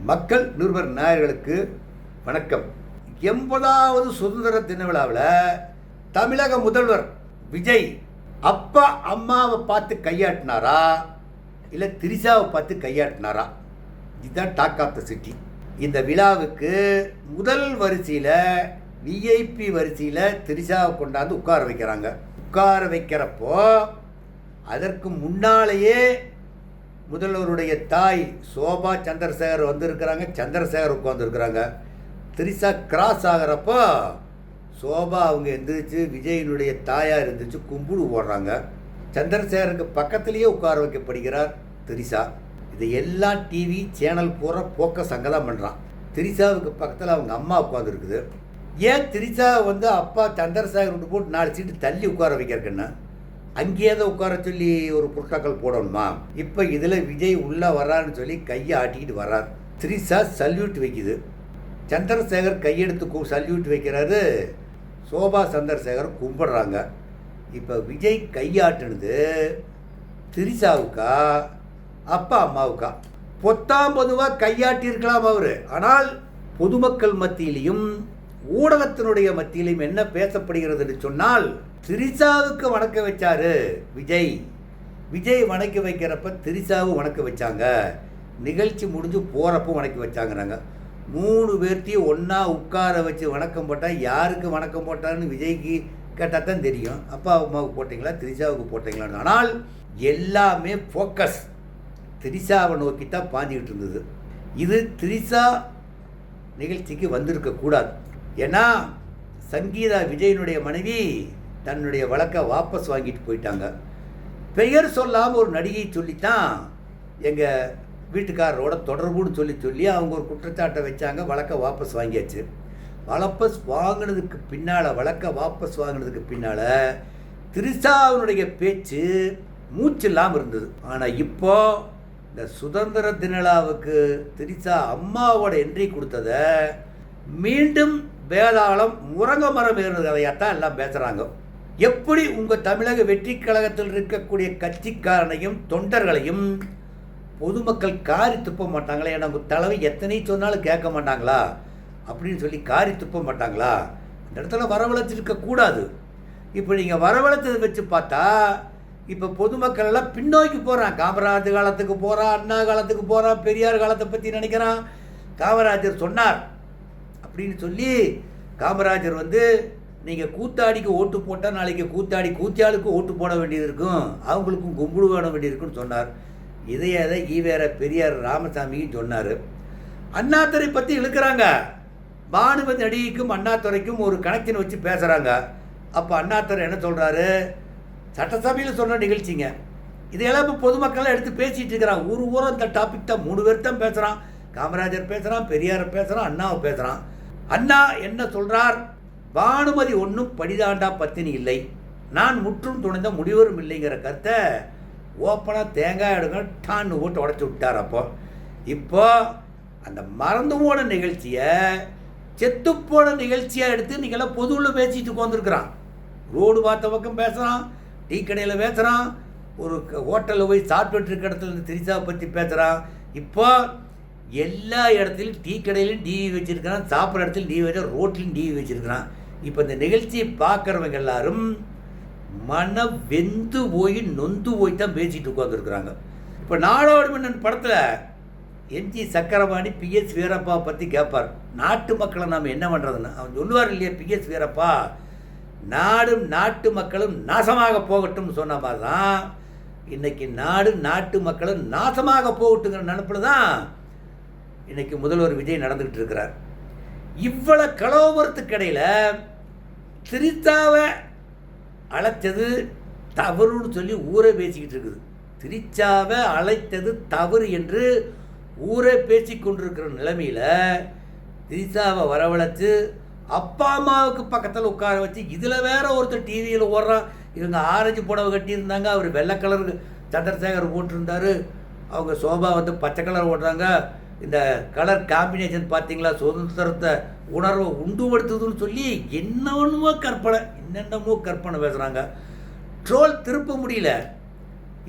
மக்கள் நிருபர் நாயர்களுக்கு வணக்கம். 80வது சுதந்திர தின விழாவில் தமிழக முதல்வர் விஜய் அப்பா அம்மாவை பார்த்து கையாட்டினாரா இல்லை திரிஷாவை பார்த்து கையாட்டினாரா? இதுதான் டாக் ஆஃப் த சிட்டி. இந்த விழாவுக்கு முதல் வரிசையில் விஐபி வரிசையில் திரிஷாவை கொண்டாந்து உட்கார வைக்கிறாங்க. உட்கார வைக்கிறப்போ அதற்கு முன்னாலேயே முதல்வருடைய தாய் சோபா சந்திரசேகர் வந்திருக்கிறாங்க. சந்திரசேகர் உட்காந்துருக்குறாங்க. திரிஷா கிராஸ் ஆகிறப்போ சோபா அவங்க எந்திரிச்சு விஜயினுடைய தாயார் இருந்துச்சு கும்பிடு போடுறாங்க. சந்திரசேகருக்கு பக்கத்துலேயே உட்கார வைக்கப்படுகிறார் திரிஷா. இது எல்லாம் டிவி சேனல் பூரா போக்கஸ் அங்கே தான் பண்ணுறான். திரிஷாவுக்கு பக்கத்தில் அவங்க அம்மா உட்காந்துருக்குது. ஏன் திரிஷா அப்பா சந்திரசேகர் விட்டு போட்டு 4 சீட்டு தள்ளி உட்கார வைக்கிறதுக்குன்னா அங்கேயே தான் உட்கார சொல்லி ஒரு புரோட்டோக்கால் போடணுமா? இப்போ இதில் விஜய் உள்ளே வர்றான்னு சொல்லி கையை ஆட்டிக்கிட்டு வர்றார். திரிஷா சல்யூட் வைக்குது. சந்திரசேகர் கையெடுத்து சல்யூட் வைக்கிறாரு. சோபா சந்திரசேகர் கும்பிடுறாங்க. இப்போ விஜய் கையாட்டுனது திரிஷாவுக்கா அப்பா அம்மாவுக்கா? பொத்தாம் பொதுவாக கையாட்டியிருக்கலாம் அவர். ஆனால் பொதுமக்கள் மத்தியிலையும் ஊடகத்தினுடைய மத்தியிலையும் என்ன பேசப்படுகிறதுன்னு சொன்னால், திரிஷாவுக்கு வணக்க வச்சாரு விஜய். விஜய் வணக்க வைக்கிறப்ப திரிஷாவும் வணக்க வச்சாங்க. நிகழ்ச்சி முடிஞ்சு போகிறப்போ வணக்க வச்சாங்கிறாங்க. 3 பேர்த்தையும் ஒன்றா உட்கார வச்சு வணக்கம் போட்டால் யாருக்கு வணக்கம் போட்டாருன்னு விஜய்க்கு கேட்டால் தான் தெரியும். அப்பா அம்மாவுக்கு போட்டிங்களா திரிஷாவுக்கு போட்டிங்களான்னு. ஆனால் எல்லாமே ஃபோக்கஸ் திரிஷாவை நோக்கி தான் பாஞ்சிக்கிட்டு இருந்தது. இது திரிஷா நிகழ்ச்சிக்கு வந்திருக்கக்கூடாது. ஏன்னா சங்கீதா விஜயனுடைய மனைவி தன்னுடைய வழக்கை வாபஸ் வாங்கிட்டு போயிட்டாங்க. பெயர் சொல்லாமல் ஒரு நடிகை சொல்லித்தான் எங்கள் வீட்டுக்காரரோட தொடர்புன்னு சொல்லி அவங்க ஒரு குற்றச்சாட்டை வச்சாங்க. வழக்கை வாபஸ் வாங்கியாச்சு. வழக்கை வாபஸ் வாங்கினதுக்கு பின்னால் திரிஷாவினுடைய பேச்சு மூச்சு இல்லாமல் இருந்தது. ஆனால் இப்போ இந்த சுதந்திர தினவிழாவுக்கு திரிஷா அம்மாவோட என்ட்ரி கொடுத்ததை மீண்டும் வேதாளம் முரங்க மரம் ஏறுறது கதையாத்தான் எல்லாம் பேசுகிறாங்க. எப்படி உங்கள் தமிழக வெற்றி கழகத்தில் இருக்கக்கூடிய கட்சிக்காரனையும் தொண்டர்களையும் பொதுமக்கள் காரி துப்ப மாட்டாங்களா? ஏன்னா உங்கள் தலைவை எத்தனை சொன்னாலும் கேட்க மாட்டாங்களா அப்படின்னு சொல்லி காரி துப்ப மாட்டாங்களா? அந்த இடத்துல வரவழைச்சிருக்கக்கூடாது. இப்போ நீங்கள் வரவழைச்சதை வச்சு பார்த்தா இப்போ பொதுமக்கள் எல்லாம் பின்னோக்கி போகிறான். காமராஜர் காலத்துக்கு போகிறான், அண்ணா காலத்துக்கு போகிறான், பெரியார் காலத்தை பற்றி நினைக்கிறான். காமராஜர் சொன்னார் அப்படின்னு சொல்லி காமராஜர் நீங்கள் கூத்தாடிக்கு ஓட்டு போட்டால் நாளைக்கு கூத்தாளுக்கு ஓட்டு போட வேண்டியது இருக்கும், அவங்களுக்கும் கும்பிடு வேட வேண்டியிருக்குன்னு சொன்னார். இதையே ஈவேர பெரியார் ராமசாமியும் சொன்னார். அண்ணாதுரை பற்றி இழுக்கிறாங்க. பானுமதி நடிகைக்கும் அண்ணாதுரைக்கும் ஒரு கனெக்ஷன் வச்சு பேசுகிறாங்க. அப்போ அண்ணாதுரை என்ன சொல்கிறாரு? சட்டசபையில் சொன்ன நிகழ்ச்சிங்க இதையெல்லாம் இப்போ பொதுமக்கள்லாம் எடுத்து பேசிகிட்டு இருக்கிறான். ஊரம் இந்த டாபிக் தான் 3 பேர் தான் பேசுகிறான். காமராஜர் பேசுகிறான், பெரியாரை பேசுகிறான், அண்ணாவை பேசுகிறான். அண்ணா என்ன சொல்கிறார்? பானுமதி ஒன்றும் படிதாண்டா பத்தினி இல்லை, நான் முற்றும் துணைந்த முடிவரும் இல்லைங்கிற கருத்தை ஓப்பனாக தேங்காய் எடுங்க டான்னு ஓட்டு உடச்சி விட்டார். இப்போ அந்த மறந்து போன நிகழ்ச்சியை செத்துப்போன நிகழ்ச்சியாக எடுத்து நீங்களாம் பொதுவில் பேசிட்டு உட்காந்துருக்குறான். ரோடு பார்த்த பக்கம் பேசுகிறான், டீ கடையில் பேசுகிறான், ஒரு ஹோட்டலில் போய் சாப்பிட்டு இருக்க இடத்துல இருந்து திரிஷாவை பற்றி பேசுகிறான். இப்போ எல்லா இடத்துலையும் டீ கடையிலையும் டிவி வச்சுருக்கிறான், சாப்பிட்ற இடத்துல டிவி வச்சா ரோட்லையும் டிவி வச்சுருக்கிறான். இப்போ இந்த நிகழ்ச்சியை பார்க்குறவங்க எல்லாரும் மனம் வெந்து போய் நொந்து போய் தான் பேசிட்டு உட்காந்துருக்குறாங்க. இப்போ நாடோடி மன்னன் படத்தில் எம்ஜி சக்கரபாணி பிஎஸ் வீரப்பா பற்றி கேட்பார். நாட்டு மக்களை நாம் என்ன பண்ணுறதுன்னு அவன் சொல்லுவார் இல்லையா? பிஎஸ் வீரப்பா நாடும் நாட்டு மக்களும் நாசமாக போகட்டும்னு சொன்ன மாதிரி தான் இன்றைக்கி நாட்டு மக்களும் நாசமாக போகட்டுங்கிற நினைப்பில் தான் இன்றைக்கி முதல்வர் விஜய் நடந்துக்கிட்டு இருக்கிறார். இவ்வளோ கலவரத்துக்கு இடையில் திரிஷாவை அழைத்தது தவறுன்னு சொல்லி ஊரே பேசிக்கிட்டு இருக்குது. திரிஷாவை அழைத்தது தவறு என்று ஊரே பேசி கொண்டிருக்கிற நிலைமையில் திரிஷாவை வரவழைச்சு அப்பா அம்மாவுக்கு பக்கத்தில் உட்கார வச்சு இதில் வேற ஒருத்தர் டிவியில் ஓடுறான். இவங்க ஆரஞ்சு புடவை கட்டியிருந்தாங்க, அவர் வெள்ளை கலருக்கு சந்திரசேகர் போட்டிருந்தார், அவங்க சோபா பச்சை கலர் ஓடுறாங்க. இந்த கலர் காம்பினேஷன் பார்த்தீங்களா சுதந்திரத்தை உணர்வை உண்டுபடுத்துதுன்னு சொல்லி என்னென்னமோ கற்பனை பேசுகிறாங்க. ட்ரோல் திருப்ப முடியல.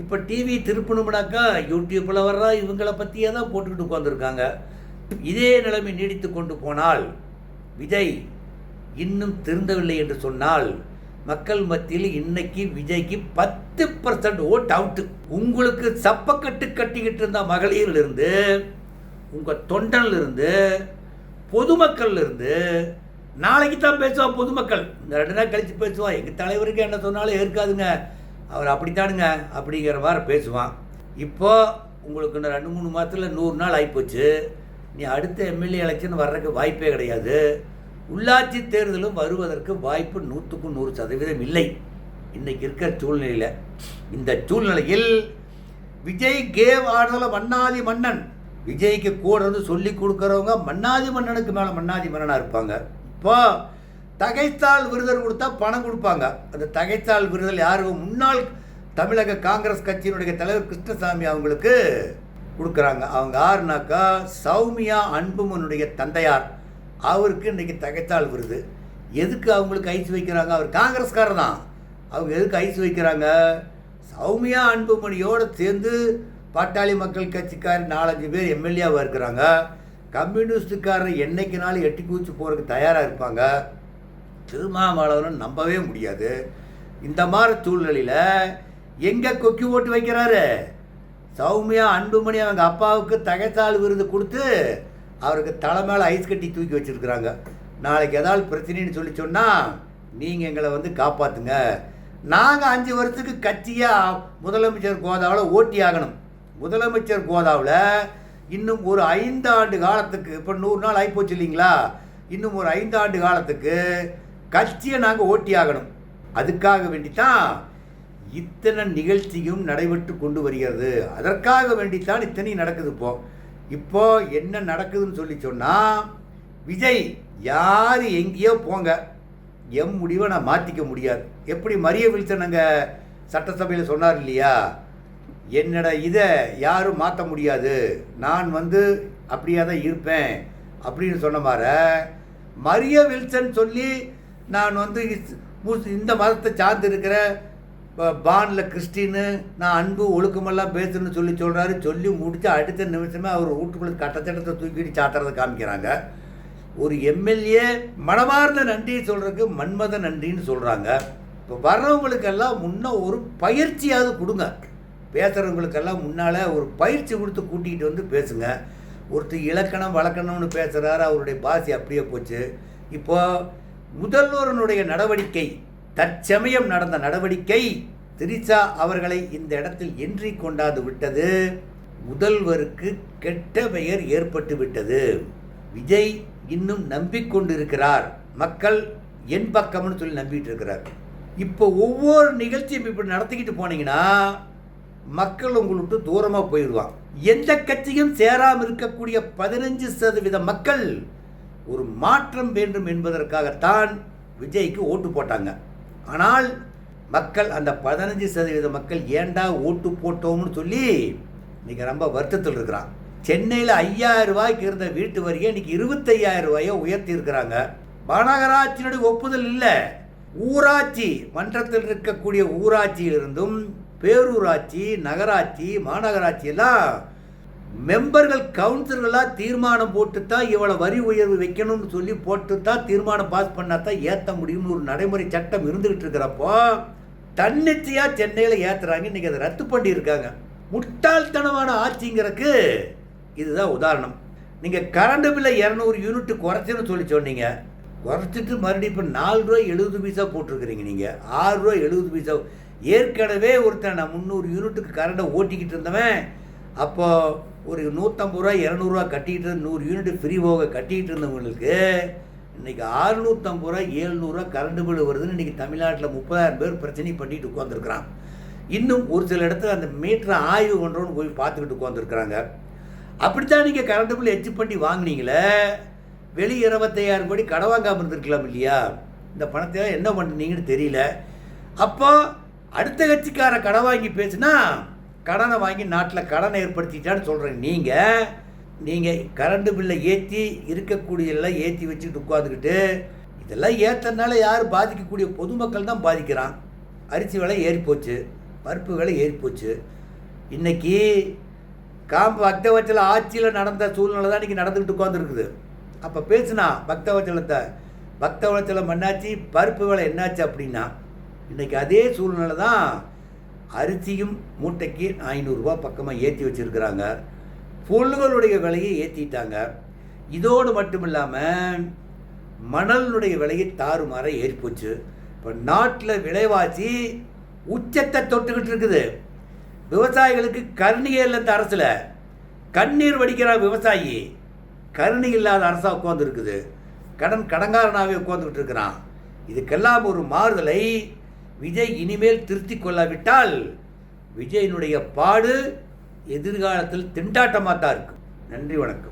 இப்போ டிவி திருப்பணும்னாக்கா யூடியூப்பில் வர்றா இவங்களை பற்றியே தான் போட்டுக்கிட்டு உட்காந்துருக்காங்க. இதே நிலைமை நீடித்து கொண்டு போனால், விஜய் இன்னும் திருந்தவில்லை என்று சொன்னால், மக்கள் மத்தியில் இன்னைக்கு விஜய்க்கு 10% ஓட் அவுட்டு. உங்களுக்கு சப்பக்கட்டு கட்டிக்கிட்டு இருந்த மகளிரிலிருந்து, உங்கள் தொண்டனிலிருந்து, பொதுமக்கள்லேருந்து, நாளைக்கு தான் பேசுவான் பொதுமக்கள். இந்த 2 நாள் கழித்து பேசுவான். எங்கள் தலைவருக்கு என்ன சொன்னாலும் ஏற்காதுங்க, அவர் அப்படித்தானுங்க அப்படிங்கிற மாதிரி பேசுவான். இப்போ உங்களுக்கு இன்னும் 2-3 மாதத்தில் 100 நாள் ஆகிப்போச்சு. நீ அடுத்த எம்எல்ஏ எலெக்ஷன் வர்றதுக்கு வாய்ப்பே கிடையாது. உள்ளாட்சி தேர்தலும் வருவதற்கு வாய்ப்பு 100க்கு 100% இல்லை இன்றைக்கி இருக்கிற சூழ்நிலையில். இந்த சூழ்நிலையில் விஜய் கேவ் ஆடுதல மன்னாதி மன்னன். விஜய்க்கு கூட இருந்து சொல்லி கொடுக்குறவங்க மன்னாதி மன்னனுக்கு மேலே மன்னாதி மன்னனாக இருப்பாங்க. இப்போ தகைத்தாள் விருதல் கொடுத்தா பணம் கொடுப்பாங்க. அந்த தகைத்தாள் விருதல் யாருக்கு? முன்னாள் தமிழக காங்கிரஸ் கட்சியினுடைய தலைவர் கிருஷ்ணசாமி அவங்களுக்கு கொடுக்குறாங்க. அவங்க யாருனாக்கா சௌமியா அன்புமனுடைய தந்தையார். அவருக்கு இன்றைக்கி தகைத்தாள் விருது. எதுக்கு அவங்களுக்கு ஐஸ் வைக்கிறாங்க? அவர் காங்கிரஸ்காரர் தான். அவங்க எதுக்கு ஐஸ் வைக்கிறாங்க? சௌமியா அன்புமணியோடு சேர்ந்து பாட்டாளி மக்கள் கட்சிக்காரர் 4-5 பேர் எம்எல்ஏவாக இருக்கிறாங்க. கம்யூனிஸ்டுக்காரர் என்னைக்குனாலும் எட்டி கூச்சி போகிறதுக்கு தயாராக இருப்பாங்க. திருமாவளவன் நம்பவே முடியாது. இந்த மாதிரி சூழ்நிலையில் எங்கே கொக்கி ஓட்டு வைக்கிறாரு? சௌமியா அன்புமணி அவங்க அப்பாவுக்கு தகைத்தாள் விருது கொடுத்து அவருக்கு தலை மேலே ஐஸ் கட்டி தூக்கி வச்சுருக்குறாங்க. நாளைக்கு ஏதாவது பிரச்சனைன்னு சொல்லி சொன்னால், நீங்கள் எங்களை காப்பாற்றுங்க, நாங்கள் 5 வருஷத்துக்கு கட்சியாக முதலமைச்சர் கோதாவில் ஓட்டி ஆகணும். முதலமைச்சர் கோதாவில் இன்னும் ஒரு 5 ஆண்டு காலத்துக்கு, இப்போ 100 நாள் ஆகிப்போச்சு இல்லைங்களா, இன்னும் ஒரு 5 ஆண்டு காலத்துக்கு கட்சியை நாங்கள் ஓட்டி ஆகணும். அதுக்காக வேண்டித்தான் இத்தனை நிகழ்ச்சியும் நடைபெற்று கொண்டு வருகிறது. அதற்காக வேண்டித்தான் இத்தனையும் நடக்குது. இப்போ என்ன நடக்குதுன்னு சொல்லி சொன்னால், விஜய் யார் எங்கேயோ போங்க, எம் முடிவை நான் மாற்றிக்க முடியாது. எப்படி மரிய வில்சன் அங்கே சட்டசபையில் சொன்னார் இல்லையா, என்னோட இதை யாரும் மாற்ற முடியாது, நான் அப்படியே தான் இருப்பேன் அப்படின்னு சொன்ன மாதிரி, மரிய வில்சன் சொல்லி நான் இந்த மதத்தை சார்ந்து இருக்கிற பானில் கிறிஸ்டின்னு, நான் அன்பு ஒழுக்கமெல்லாம் பேசுன்னு சொல்கிறாரு. சொல்லி முடித்து அடுத்த நிமிஷமே அவர் வீட்டுக்குள்ளே கட்டச்சட்டத்தை தூக்கிட்டு சாத்துறதை காமிக்கிறாங்க. ஒரு எம்எல்ஏ மனமார்ந்த நன்றியை சொல்கிறதுக்கு மன்மத நன்றின்னு சொல்கிறாங்க. இப்போ வர்றவங்களுக்கெல்லாம் முன்னே ஒரு பயிற்சியாவது கொடுங்க. பேசுகிறவங்களுக்கெல்லாம் முன்னால் ஒரு பயிற்சி கொடுத்து கூட்டிகிட்டு பேசுங்க. ஒருத்தர் இலக்கணம் வழக்கணும்னு பேசுகிறாரு, அவருடைய பாஷை அப்படியே போச்சு. இப்போ முதல்வரனுடைய நடவடிக்கை, தற்சமயம் நடந்த நடவடிக்கை, திரிசா அவர்களை இந்த இடத்தில் என்றி கொண்டாந்து விட்டது. முதல்வருக்கு கெட்ட பெயர் ஏற்பட்டு விட்டது. விஜய் இன்னும் நம்பிக்கொண்டிருக்கிறார். மக்கள் என் பக்கம்னு சொல்லி நம்பிட்டு இருக்கிறார். இப்போ ஒவ்வொரு நிகழ்ச்சியும் இப்படி நடத்திக்கிட்டு போனீங்கன்னா மக்கள் உங்களுக்கு தூரமாக போயிடுவாங்க. எந்த கட்சியும் சேராமல் இருக்கக்கூடிய 15% மக்கள் ஒரு மாற்றம் வேண்டும் என்பதற்காகத்தான் விஜய்க்கு ஓட்டு போட்டாங்க. ஆனால் மக்கள் அந்த 15% மக்கள் ஏண்டா ஓட்டு போட்டோம்னு சொல்லி இன்றைக்கி ரொம்ப வருத்தத்தில் இருக்கிறான். சென்னையில் 5000 ரூபாய்க்கு இருந்த வீட்டு வரியை இன்றைக்கி 25,000 ரூபாயை உயர்த்தி இருக்கிறாங்க. மாநகராட்சியினுடைய ஒப்புதல் இல்லை. ஊராட்சி மன்றத்தில் இருக்கக்கூடிய ஊராட்சியிலிருந்தும் பேரூராட்சி, நகராட்சி, மாநகராட்சி எல்லாம் மெம்பர்கள் கவுன்சிலர்களாக தீர்மானம் போட்டு தான் இவ்வளோ வரி உயர்வு வைக்கணும்னு சொல்லி போட்டு தான் தீர்மானம் பாஸ் பண்ணால் தான் ஏற்ற முடியும்னு ஒரு நடைமுறை சட்டம் இருந்துகிட்டு இருக்கிறப்போ தன்னிச்சையாக சென்னையில் ஏற்றுறாங்க. இன்றைக்கி அதை ரத்து பண்ணியிருக்காங்க. முட்டாள்தனமான ஆட்சிங்கிறதுக்கு இதுதான் உதாரணம். நீங்கள் கரண்ட் பில்லை 200 யூனிட் குறைச்சுன்னு சொல்லி சொன்னீங்க. குறைச்சிட்டு மறுபடியும் இப்போ 4 ரூபாய் 70 பைசா போட்டிருக்கிறீங்க. நீங்கள் 6 ரூபாய் 70 பைசா. ஏற்கனவே ஒருத்தன் நான் 300 யூனிட்டுக்கு கரண்டை ஓட்டிக்கிட்டு இருந்தவன் அப்போது ஒரு 150 ரூபா 200 ரூபா கட்டிக்கிட்டு 100 யூனிட் ஃப்ரீ போக கட்டிக்கிட்டு இருந்தவங்களுக்கு இன்றைக்கி 650 ரூபா 700 ரூபா கரண்ட் பில் வருதுன்னு இன்றைக்கி தமிழ்நாட்டில் 30,000 பேர் பிரச்சனை பண்ணிட்டு உட்காந்துருக்குறான். இன்னும் ஒரு சில இடத்துல அந்த மீட்டரை ஆய்வு பண்ணுறோன்னு போய் பார்த்துக்கிட்டு உட்காந்துருக்குறாங்க. அப்படித்தான் நீங்கள் கரண்ட் பில் எச்சு பண்ணி வாங்கினீங்களே, வெளி 25,000 கோடி கடை வாங்காமல் இருந்திருக்கலாம் இல்லையா? இந்த பணத்தை என்ன பண்ணீங்கன்னு தெரியல. அப்போ அடுத்த கட்சிக்கார கடை வாங்கி பேசுனா கடனை வாங்கி நாட்டில் கடனை ஏற்படுத்திட்டான்னு சொல்கிறேன். நீங்கள் கரண்ட் பில்லை ஏற்றி இருக்கக்கூடிய எல்லாம் ஏற்றி வச்சுக்கிட்டு உட்காந்துக்கிட்டு இதெல்லாம் ஏற்றனால யார் பாதிக்கக்கூடிய பொதுமக்கள் தான் பாதிக்கிறான். அரிசி விலை ஏறிப்போச்சு, பருப்பு விலை ஏறிப்போச்சு. இன்றைக்கி பக்தவச்சல ஆட்சியில் நடந்த சூழ்நிலை தான் இன்றைக்கி நடந்துக்கிட்டு உட்காந்துருக்குது. அப்போ பேசுனா பக்தவச்சலம் என்னாச்சு, பருப்பு விலை என்னாச்சு அப்படின்னா, இன்றைக்கி அதே சூழ்நிலை தான். அரிசியும் மூட்டைக்கு 500 ரூபா பக்கமாக ஏற்றி வச்சுருக்கிறாங்க. பொருள்களுடைய விலையை ஏற்றிட்டாங்க. இதோடு மட்டும் இல்லாமல் மணலுடைய விலையை தாறுமாற ஏறிப்போச்சு. இப்போ நாட்டில் விலைவாசி உச்சத்தை தொட்டுக்கிட்டு இருக்குது. விவசாயிகளுக்கு கருணியே இல்லை. இந்த அரசில் கண்ணீர் வடிக்கிற விவசாயி கருணி இல்லாத அரசாக உட்காந்துருக்குது. கடங்காரனாகவே உட்காந்துக்கிட்டு இருக்கிறான். இதுக்கெல்லாம் ஒரு மாறுதலை விஜய் இனிமேல் திருத்தி கொள்ளாவிட்டால் விஜயினுடைய பாடு எதிர்காலத்தில் திண்டாட்டமாக தான் இருக்கும். நன்றி, வணக்கம்.